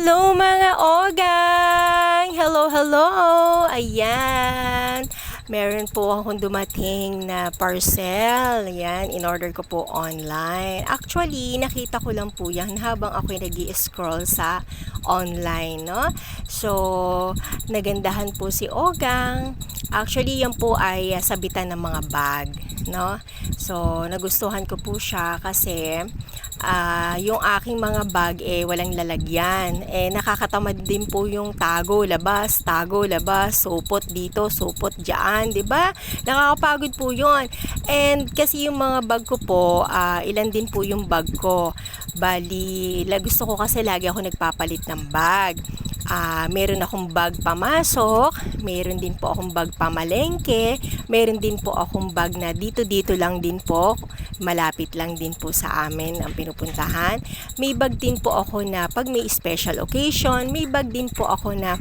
Hello mga ogang! Hello, hello! Ayan, meron po akong dumating na parcel. Ayan, in-order ko po online. Actually, nakita ko lang po yan habang ako'y nag-i-scroll sa online, no? So, nagandahan po si Ogang. Actually, yan po ay sabitan ng mga bag, no? So, nagustuhan ko po siya kasi yung aking mga bag walang lalagyan. Nakakatamad din po yung tago, labas, supot dito, supot diyan, 'di ba? Nakakapagod po 'yon. And kasi yung mga bag ko po, ilan din po yung bag ko. Bali, gusto ko kasi lagi ako nagpapalit ng bag. Meron akong bag pamasok, meron din po akong bag pamalengke, meron din po akong bag na dito lang din po, malapit lang din po sa amin ang pinupuntahan. May bag din po ako na pag may special occasion, may bag din po ako na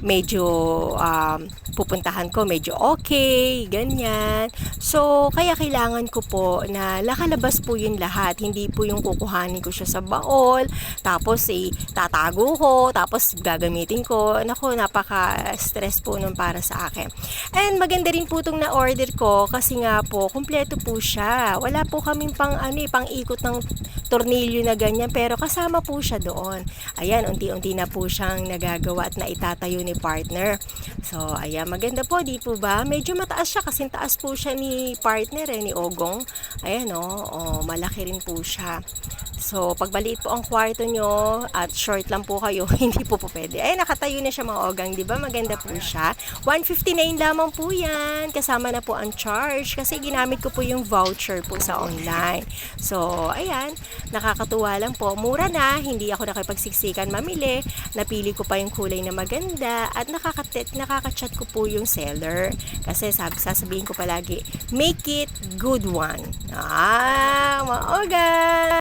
medyo pupuntahan ko medyo okay, ganyan. So, kaya kailangan ko po na nakalabas po yun lahat. Hindi po yung kukuhanin ko siya sa baol, tapos tatago ko, tapos gagamitin ko. Naku, napaka-stress po nun para sa akin. And maganda rin po itong na-order ko kasi nga po, kumpleto po siya. Wala po kaming pang ikot ng tornilyo na ganyan, pero kasama po siya doon. Ayan, unti-unti na po siyang nagagawa at naitatayo ni partner. So, ayan, maganda po, di po ba? Medyo mataas siya kasi taas po siya ni partner, ni Ogong. Ayan, malaki rin po siya. So, pag maliit po ang kwarto nyo at short lang po kayo, hindi po pwede. Ay, nakatayo na siya mga ogang, di ba? Maganda po siya. 159 lamang po yan. Kasama na po ang charge kasi ginamit ko po yung voucher po sa online. So, ayan, nakakatuwa lang po. Mura na, hindi ako nakipagsiksikan mamili. Napili ko pa yung kulay na maganda at nakaka-chat ko po yung seller. Kasi sasabihin ko palagi, make it good one. Mga ogang!